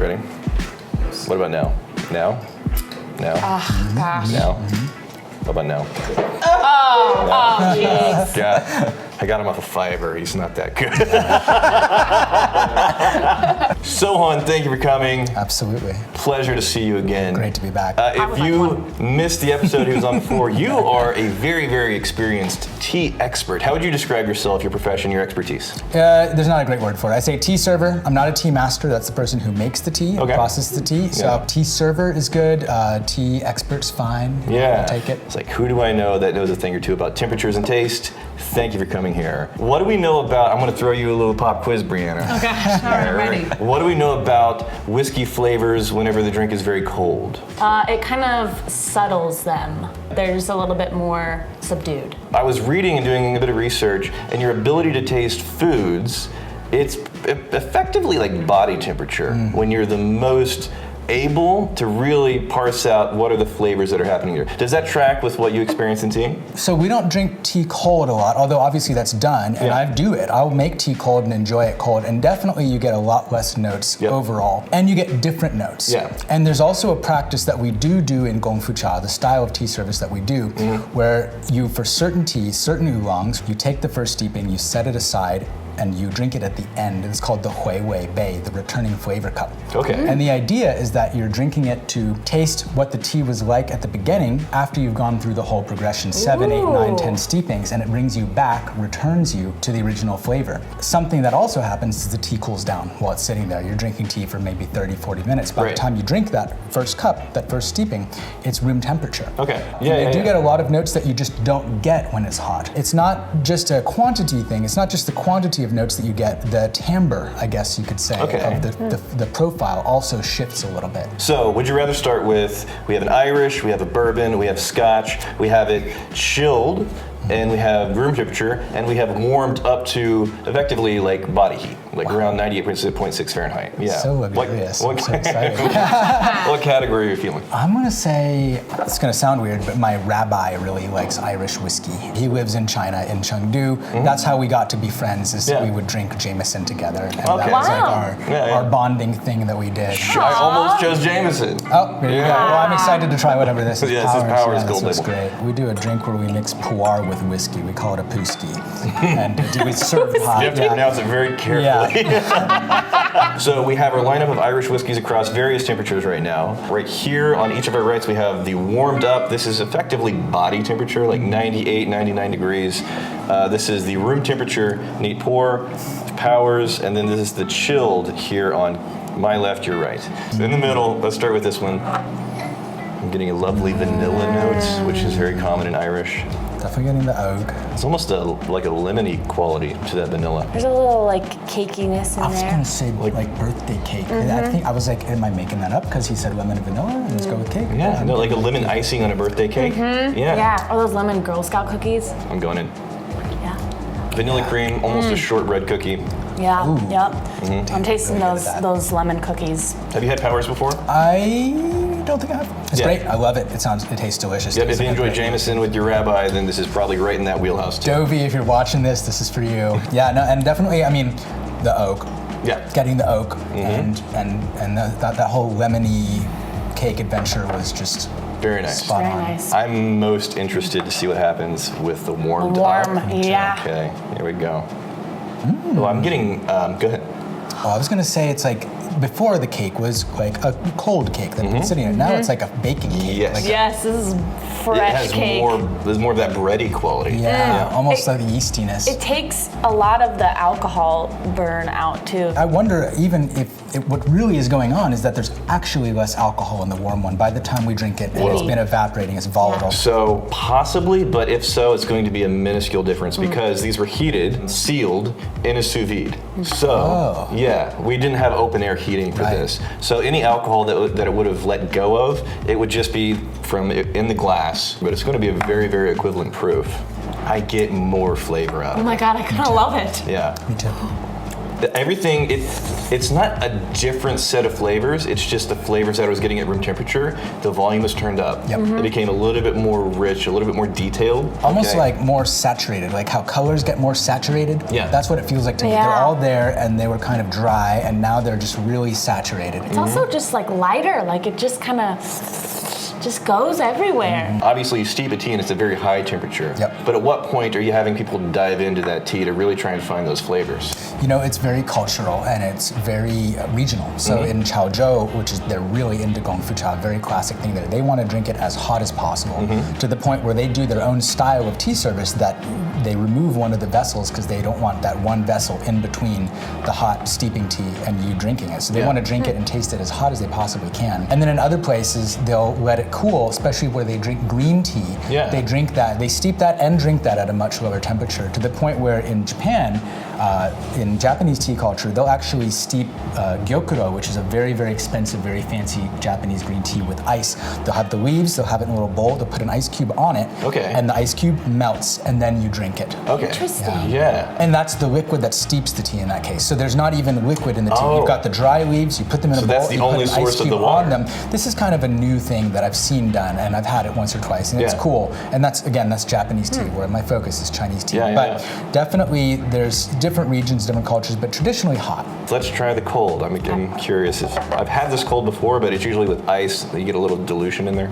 Ready? What about now? Now? Oh, gosh. Now? What about now? Oh, jeez. Yeah, I got him off of Fiverr. He's not that good. Sohan, thank you for coming. Absolutely. Pleasure to see you again. Great to be back. If you missed the episode he was on before, you are a very, very experienced tea expert. How would you describe yourself, your profession, your expertise? There's not a great word for it. I say tea server. I'm not a tea master. That's the person who makes the tea and processes the tea. So tea server is good. Tea expert's fine. Yeah. I'll take it. It's like, who do I know that knows a thing or two about temperatures and taste? Thank you for coming here. What do we know about, I'm going to throw you a little pop quiz, Brianna. Oh gosh, all right, I'm ready. What do we know about whiskey flavors whenever the drink is very cold? It kind of subtles them. They're just a little bit more subdued. I was reading and doing a bit of research, and your ability to taste foods, it's effectively like body temperature when you're the most able to really parse out what are the flavors that are happening here. Does that track with what you experience in tea? So we don't drink tea cold a lot, although obviously that's done, and I do it. I'll make tea cold and enjoy it cold, and definitely you get a lot less notes overall, and you get different notes. Yeah. And there's also a practice that we do in Gong Fu Cha, the style of tea service that we do, where you, for certain teas, certain oolongs, you take the first steeping, you set it aside, and you drink it at the end. It's called the Hui Wei Bei, the returning flavor cup. Okay. And the idea is that you're drinking it to taste what the tea was like at the beginning after you've gone through the whole progression, 7, 8, 9, 10 steepings, and it brings you back, returns you to the original flavor. Something that also happens is the tea cools down while it's sitting there. You're drinking tea for maybe 30, 40 minutes. By the time you drink that first cup, that first steeping, it's room temperature. Okay. You do get a lot of notes that you just don't get when it's hot. It's not just a quantity thing. It's not just the quantity of notes that you get. The timbre, I guess you could say, of the profile also shifts a little bit. So, would you rather start with, we have an Irish, we have a bourbon, we have Scotch, we have it chilled, and we have room temperature, and we have warmed up to effectively like body heat, like around 98.6 Fahrenheit. Yeah. So luxurious. What I'm so excited. what category are you feeling? I'm gonna say, it's gonna sound weird, but my rabbi really likes Irish whiskey. He lives in China, in Chengdu. That's how we got to be friends, is we would drink Jameson together. And that was like our bonding thing that we did. I almost chose Jameson. Oh, there you go. Well, I'm excited to try whatever this is. Yeah, this is Powers Gold This looks Label. great. We do a drink where we mix pu'er with whiskey. We call it a pooski. And we serve hot. You have to pronounce it very carefully. So we have our lineup of Irish whiskeys across various temperatures right now. Right here on each of our rights we have the warmed up. This is effectively body temperature, like 98, 99 degrees. This is the room temperature, neat pour, Powers, and then this is the chilled here on my left, your right. So in the middle, let's start with this one. I'm getting a lovely vanilla notes, which is very common in Irish. Definitely getting the oak. It's almost like a lemony quality to that vanilla. There's a little like cakiness in I was there. gonna say like birthday cake. I think I was like, am I making that up? Because he said lemon and vanilla, let's go with cake. Yeah, no, like a lemon icing on a birthday cake. Yeah, or those lemon Girl Scout cookies. I'm going in. Yeah. Vanilla cream, almost a shortbread cookie. Yeah. Yep. I'm tasting those lemon cookies. Have you had Powers before? I don't think I have. It's great. I love it. It tastes delicious. Yep, if you enjoy Jameson with your rabbi, then this is probably right in that wheelhouse too. Dovey, if you're watching this is for you. Yeah, no, and definitely, I mean, the oak. Yeah. Getting the oak and that whole lemony cake adventure was just very nice. Spot Very on. nice. I'm most interested to see what happens with the warmed up. Yeah. Okay, here we go. Oh, I'm getting, go ahead. Oh, I was gonna say it's like, before the cake was like a cold cake that had been sitting there. Now it's like a baking cake. Yes. Like Yes, this is fresh It has cake. there's more of that bready quality. almost like the yeastiness. It takes a lot of the alcohol burn out too. I wonder even if what really is going on is that there's actually less alcohol in the warm one by the time we drink it, and it's been evaporating, it's volatile. So possibly, but if so, it's going to be a minuscule difference because these were heated, sealed in a sous vide. So yeah, we didn't have open air heating for this. So any alcohol that it would have let go of, it would just be from in the glass. But it's going to be a very, very equivalent proof. I get more flavor out of it. Oh my God, I kind of love it. Yeah. Me too. Everything, it's not a different set of flavors, it's just the flavors that I was getting at room temperature, the volume was turned up. Yep. It became a little bit more rich, a little bit more detailed. Almost like more saturated, like how colors get more saturated. Yeah. That's what it feels like to me. Yeah. They're all there and they were kind of dry and now they're just really saturated. It's also just like lighter, like it just kind of just goes everywhere. Obviously, you steep a tea and it's a very high temperature. Yep. But at what point are you having people dive into that tea to really try and find those flavors? You know, it's very cultural and it's very regional. So in Chaozhou, which is they're really into Gongfu Cha, very classic thing there. They want to drink it as hot as possible to the point where they do their own style of tea service that they remove one of the vessels because they don't want that one vessel in between the hot steeping tea and you drinking it. So they want to drink it and taste it as hot as they possibly can. And then in other places, they'll let it cool, especially where they drink green tea. Yeah. They drink that, they steep that and drink that at a much lower temperature to the point where in Japan, in Japanese tea culture, they'll actually steep gyokuro, which is a very, very expensive, very fancy Japanese green tea with ice. They'll have the leaves, they'll have it in a little bowl, they'll put an ice cube on it, and the ice cube melts, and then you drink it. Okay. Interesting. Yeah. And that's the liquid that steeps the tea in that case. So there's not even liquid in the tea. You've got the dry leaves, you put them in a bowl, that's the you only put an source ice of cube the water. on them. This is kind of a new thing that I've seen done, and I've had it once or twice, and it's cool. And that's, again, that's Japanese tea, where my focus is Chinese tea. But definitely there's different regions, different cultures, but traditionally hot. Let's try the cold. I'm curious. I've had this cold before, but it's usually with ice. You get a little dilution in there.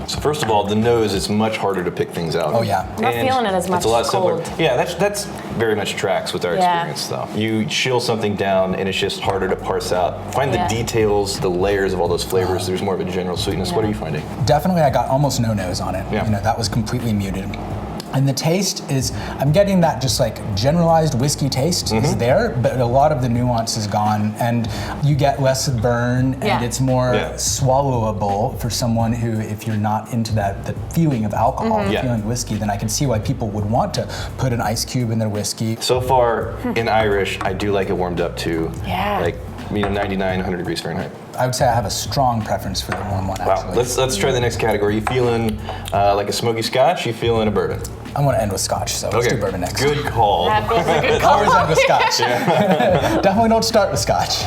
So first of all, the nose is much harder to pick things out. Oh yeah. I'm not feeling it as much It's a lot cold. simpler. Yeah, that's very much tracks with our experience though. You chill something down and it's just harder to parse out. Find the details, the layers of all those flavors. There's more of a general sweetness. What are you finding? Definitely I got almost no nose on it. You know, that was completely muted. And the taste is, I'm getting that just like generalized whiskey taste is there, but a lot of the nuance is gone and you get less burn and it's more swallowable for someone who, if you're not into the feeling of alcohol, the feeling of whiskey, then I can see why people would want to put an ice cube in their whiskey. So far in Irish, I do like it warmed up too. Yeah. Like, 99, 100 degrees Fahrenheit. I would say I have a strong preference for the warm one, actually. Wow, let's try the next category. You feeling like a smoky Scotch? You feeling a bourbon? I want to end with Scotch, so let's do bourbon next. Good call. That was a good call. Always end with Scotch. Definitely don't start with Scotch.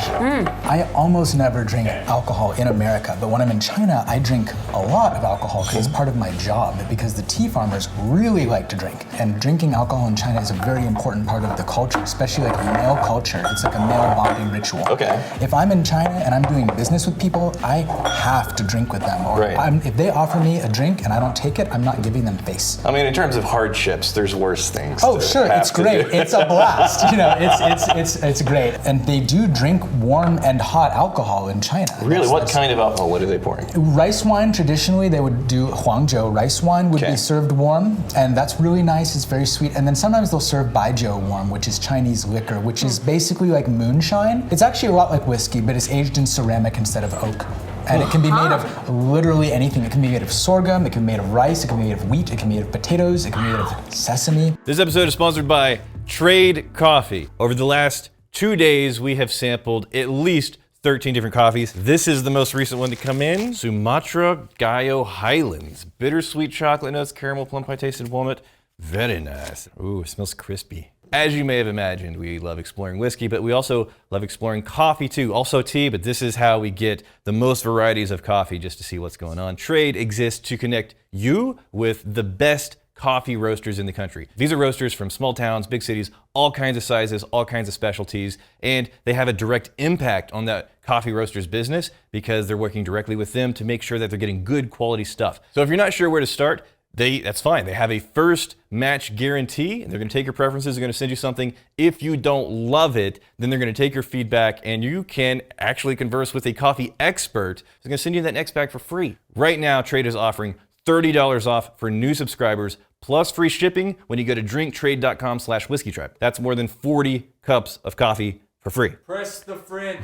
I almost never drink alcohol in America, but when I'm in China, I drink a lot of alcohol because it's part of my job, because the tea farmers really like to drink. And drinking alcohol in China is a very important part of the culture, especially like a male culture. It's like a male bonding ritual. Okay. If I'm in China and I'm doing business with people, I have to drink with them. Or if they offer me a drink and I don't take it, I'm not giving them face. I mean, in terms of hardships, there's worse things. Oh, sure, it's great. It's a blast. You know, it's great. And they do drink warm and hot alcohol in China. Really? What kind of alcohol? What are they pouring? Rice wine, traditionally, they would do Huangzhou rice wine would be served warm, and that's really nice. It's very sweet. And then sometimes they'll serve Baijiu warm, which is Chinese liquor, which is basically like moonshine. It's actually a lot like whiskey, but it's aged in ceramic instead of oak. And it can be made of literally anything. It can be made of sorghum, it can be made of rice, it can be made of wheat, it can be made of potatoes, it can be made of sesame. This episode is sponsored by Trade Coffee. Over the last 2 days, we have sampled at least 13 different coffees. This is the most recent one to come in. Sumatra Gayo Highlands. Bittersweet chocolate notes, caramel, plum pie tasted walnut. Very nice. Ooh, it smells crispy. As you may have imagined, we love exploring whiskey, but we also love exploring coffee too. Also tea, but this is how we get the most varieties of coffee just to see what's going on. Trade exists to connect you with the best coffee roasters in the country. These are roasters from small towns, big cities, all kinds of sizes, all kinds of specialties, and they have a direct impact on that coffee roaster's business because they're working directly with them to make sure that they're getting good quality stuff. So if you're not sure where to start, that's fine. They have a first match guarantee, and they're going to take your preferences. They're going to send you something. If you don't love it, then they're going to take your feedback, and you can actually converse with a coffee expert. They're going to send you that next bag for free. Right now, Trade is offering $30 off for new subscribers, plus free shipping when you go to drinktrade.com/whiskeytribe. That's more than 40 cups of coffee for free. Press the fringe.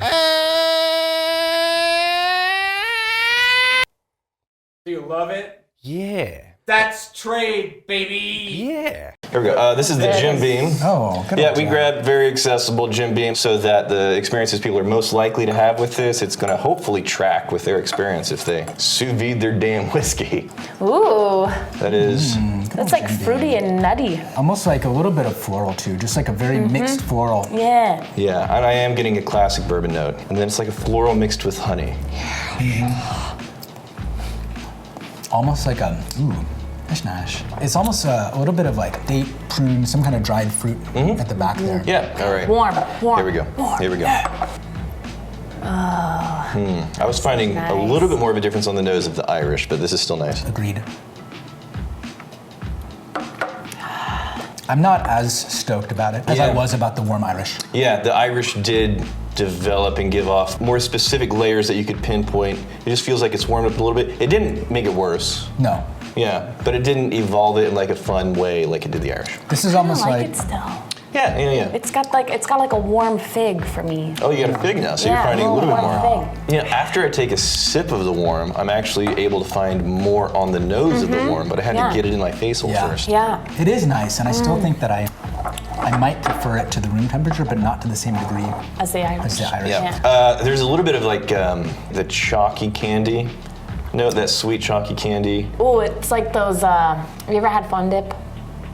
Do you love it? Yeah. That's Trade, baby. Yeah. Here we go. This is the Jim Beam. Oh, good. Yeah, old we Jim. grabbed very accessible Jim Beam so that the experiences people are most likely to have with this, it's going to hopefully track with their experience if they sous vide their damn whiskey. Ooh, That is. that's like fruity and nutty. Almost like a little bit of floral too, just like a very mixed floral. Yeah. Yeah, and I am getting a classic bourbon note. And then it's like a floral mixed with honey. Almost like a, nash. It's almost a little bit of like date, prune, some kind of dried fruit at the back there. Yeah, all right. Warm. Here we go. Here we go. I was finding a little bit more of a difference on the nose of the Irish, but this is still nice. Agreed. I'm not as stoked about it as I Yeah. was about the warm Irish. Yeah, the Irish did develop and give off more specific layers that you could pinpoint. It just feels like it's warmed up a little bit. It didn't make it worse. No. Yeah, but it didn't evolve it in like a fun way like it did the Irish. This is I almost like like, it still. Yeah. It's got like a warm fig for me. Oh, you got a fig now, so you're Yeah, finding a little bit warm more. fig. You know, after I take a sip of the warm, I'm actually able to find more on the nose of the warm, but I had Yeah. to get it in my face hole Yeah. first. Yeah. it is nice, and I still think that I might prefer it to the room temperature, but not to the same degree As the Irish. as the Irish. Yeah. There's a little bit of like the chalky candy. No, that sweet chalky candy. Ooh, it's like those. Have you ever had Fun Dip?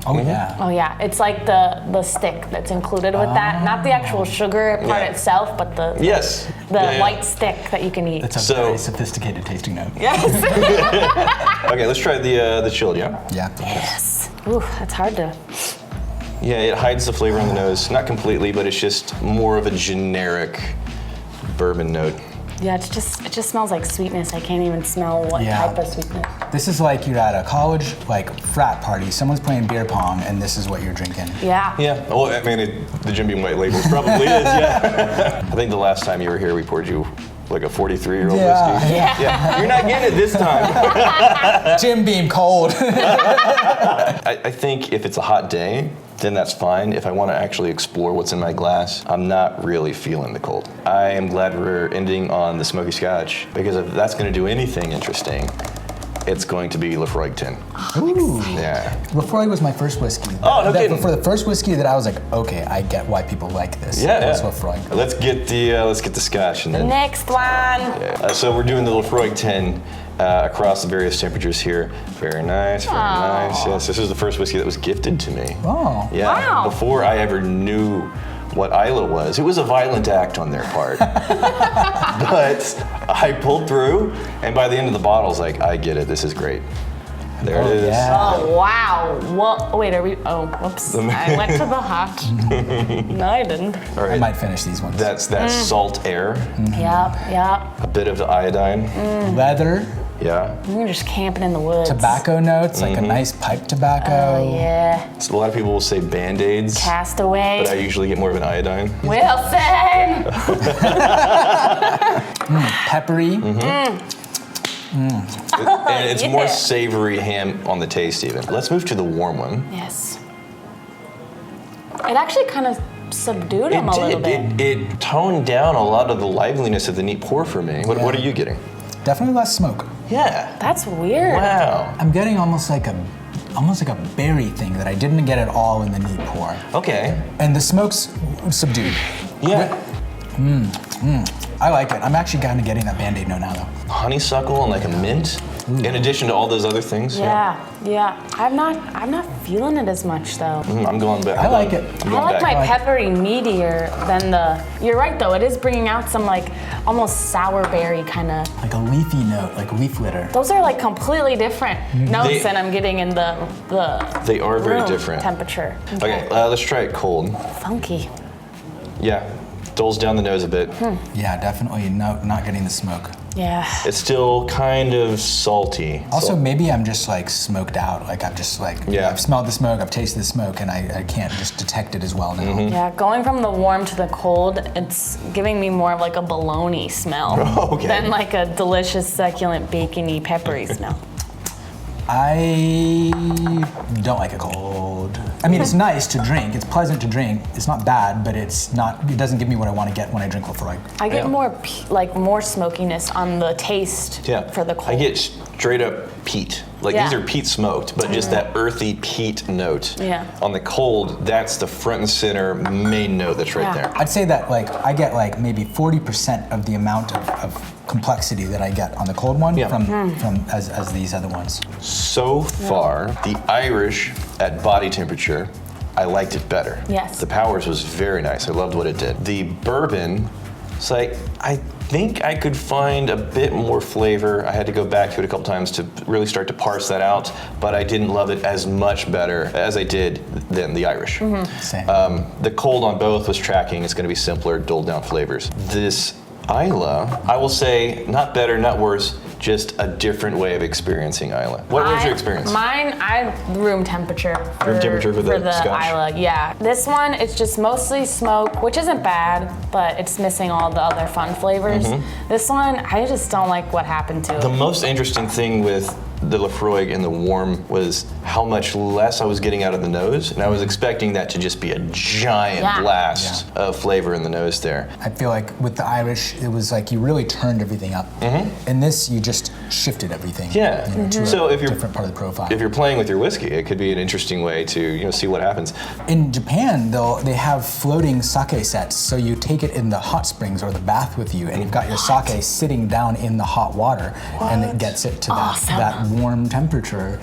Oh yeah. Oh yeah, it's like the stick that's included with that, not the actual sugar part Yeah. itself, but the Yes. the Yeah, yeah. white stick that you can eat. It's a So- very sophisticated tasting note. Yes. Okay, let's try the chilled, yeah? Yeah. Yes. Ooh, that's hard to. Yeah, it hides the flavor on the nose. Not completely, but it's just more of a generic bourbon note. Yeah, it just smells like sweetness. I can't even smell what Yeah. type of sweetness. This is like you're at a college like frat party. Someone's playing beer pong, and this is what you're drinking. Yeah. Yeah, well, I mean, the Jim Beam White Label probably is, yeah. I think the last time you were here, we poured you like a 43-year-old Yeah. whiskey. Yeah, you're not getting it this time. Jim Beam cold. I think if it's a hot day, then that's fine. If I want to actually explore what's in my glass, I'm not really feeling the cold. I am glad we're ending on the smoky Scotch, because if that's going to do anything interesting, it's going to be Lefroy 10. Ooh. Yeah. Lefroy was my first whiskey. Oh, no kidding. For the first whiskey that I was like, okay, I get why people like this. Yeah, was yeah. Lefroy. Let's get the Scotch and then. Next one. So we're doing the Lefroy 10 across the various temperatures here. Very nice, very nice. Yes, this is the first whiskey that was gifted to me. Oh. Yeah. Wow. Before I ever knew what Isla was, it was a violent act on their part. But I pulled through, and by the end of the bottle, I was like, I get it. This is great. There it is. yeah. Oh wow. Well, wait, are we? Oh, whoops. I went to the hot. No, I didn't. All I right. might finish these ones. That's that salt air, Yep. a bit of the iodine. Leather, Yeah. You're just camping in the woods. tobacco notes, like a nice pipe tobacco. Oh yeah. So a lot of people will say Band-Aids, Castaway. but I usually get more of an iodine. Wilson. Peppery. And it's more Yeah. savory ham on the taste even. Let's move to the warm one. Yes. It actually kind of subdued him a little bit. It toned down a lot of the liveliness of the neat pour for me. What are you getting? Definitely less smoke. Yeah. That's weird. Wow. I'm getting almost like a berry thing that I didn't get at all in the neat pour. Okay. And the smoke's subdued. Yeah. I like it. I'm actually kind of getting that Band-Aid note now though. Honeysuckle and like a mint, in addition to all those other things. Yeah. I'm not feeling it as much though. I'm going back. I like it. I'm I going like back. my peppery meatier than the. You're right though. It is bringing out some like almost sour berry kind of. Like a leafy note, like leaf litter. Those are like completely different notes They- than I'm getting in the They are very room different. temperature. Okay, let's try it cold. Funky. Yeah, doles down the nose a bit. Yeah, definitely not getting the smoke. Yeah. It's still kind of salty. Also, maybe I'm just like smoked out. Like I'm just like, Yeah. I've smelled the smoke, I've tasted the smoke, and I can't just detect it as well now. Yeah, going from the warm to the cold, it's giving me more of like a bologna smell Okay. than like a delicious, succulent, bacony, peppery smell. I don't like it cold. I mean, it's nice to drink. It's pleasant to drink. It's not bad, but it's not. It doesn't give me what I want to get when I drink Lefroy. I get Yeah. more smokiness on the taste Yeah. for the cold. I get straight up peat. Like Yeah. these are peat smoked, but just that earthy peat note. Yeah. On the cold, that's the front and center main note that's right Yeah. there. I'd say that like I get like maybe 40% of the amount of complexity that I get on the cold one Yeah. from as these other ones. So far, the Irish at body temperature, I liked it better. Yes. The Powers was very nice. I loved what it did. The Bourbon, it's like, I think I could find a bit more flavor. I had to go back to it a couple times to really start to parse that out, but I didn't love it as much better as I did than the Irish. Same. The cold on both was tracking. It's going to be simpler, dulled down flavors. This Isla, I will say, not better, not worse, just a different way of experiencing Isla. What was your experience? Mine, room temperature. Room temperature for the Scotch? Isla, yeah. This one, it's just mostly smoke, which isn't bad, but it's missing all the other fun flavors. This one, I just don't like what happened to The it. most interesting thing with the Lafroig and the warm was how much less I was getting out of the nose, and I was expecting that to just be a giant Yeah. blast of flavor in the nose there. I feel like with the Irish, it was like you really turned everything up. In this, you just shifted everything. Yeah. To So a if you're different part of the profile. if you're playing with your whiskey, it could be an interesting way to see what happens. In Japan, they have floating sake sets, so you take it in the hot springs or the bath with you, and you've got your sake sitting down in the hot water, and it gets it to Awesome. that warm temperature.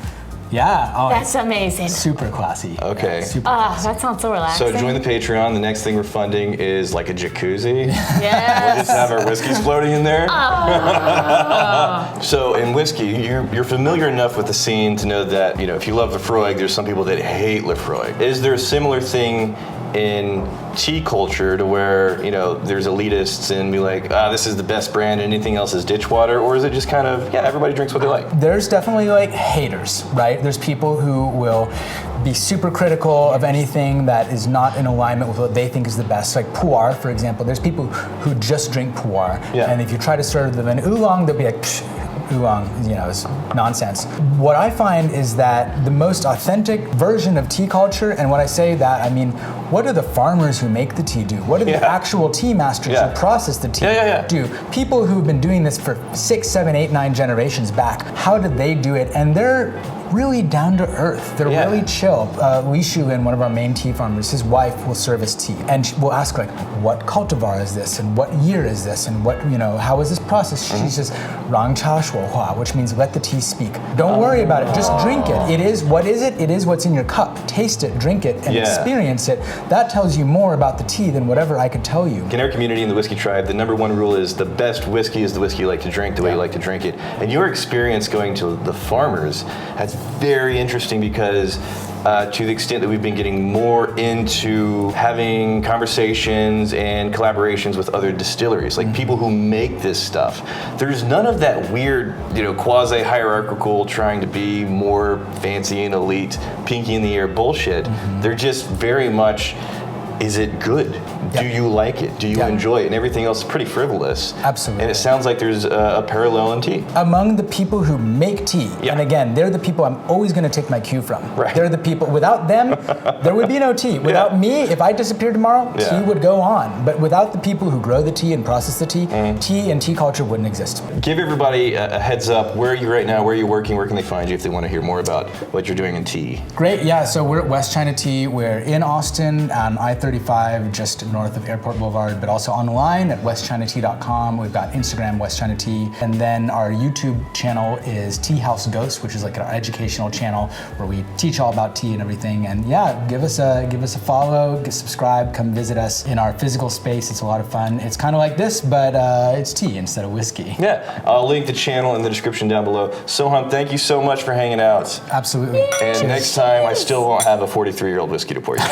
Yeah. Oh, That's amazing. it's super classy. Okay. Super Ah, classy. that sounds so relaxing. So join the Patreon. The next thing we're funding is like a jacuzzi. Yes. Just have our whiskeys floating in there. So in whiskey, you're familiar enough with the scene to know that if you love Lafroig, there's some people that hate Lafroig. Is there a similar thing in tea culture to where there's elitists and be like, this is the best brand, anything else is ditch water, or is it just kind of everybody drinks what they like? There's definitely like haters, right? There's people who will be super critical of anything that is not in alignment with what they think is the best. Like pu'er, for example. There's people who just drink pu'er, Yeah. and if you try to serve them an oolong, they'll be like, psh, oolong, is nonsense. What I find is that the most authentic version of tea culture, and when I say that, I mean, what do the farmers who make the tea do? What do the actual tea masters Yeah. who process the tea Yeah. do? People who've been doing this for 6, 7, 8, 9 generations back, how did they do it? And they're really down to earth. They're Yeah. really chill. Li Shulin, one of our main tea farmers, his wife will serve us tea, and we'll ask like, what cultivar is this, and what year is this, and what how is this process? She says, "Rang cha shuo hua," which means let the tea speak. Don't worry about it. Just drink it. It is what is it? It is what's in your cup. Taste it, drink it, and Yeah. experience it. That tells you more about the tea than whatever I could tell you. In our community in the Whiskey Tribe, the number one rule is the best whiskey is the whiskey you like to drink, the way you like to drink it. And your experience going to the farmers, that's very interesting because to the extent that we've been getting more into having conversations and collaborations with other distilleries, like people who make this stuff, there's none of that weird, quasi-hierarchical trying to be more fancy and elite, pinky in the air bullshit. They're just very much, is it good? Do you like it? Do you enjoy it? And everything else is pretty frivolous. Absolutely. And it sounds like there's a parallel in tea. Among the people who make tea, and again, they're the people I'm always going to take my cue from. Right. They're the people, without them, there would be no tea. Without me, if I disappeared tomorrow, tea would go on. But without the people who grow the tea and process the tea, tea and tea culture wouldn't exist. Give everybody a heads up. Where are you right now? Where are you working? Where can they find you if they want to hear more about what you're doing in tea? Great, yeah, so we're at West China Tea. We're in Austin on I-35, just north of Airport Boulevard, but also online at westchinatea.com. We've got Instagram, West China Tea, and then our YouTube channel is Tea House Ghost, which is like our educational channel where we teach all about tea and everything. And give us a follow, subscribe, come visit us in our physical space. It's a lot of fun. It's kind of like this, but it's tea instead of whiskey. Yeah, I'll link the channel in the description down below. Sohan, thank you so much for hanging out. Absolutely. And Cheers. next time, I still won't have a 43-year-old whiskey to pour you.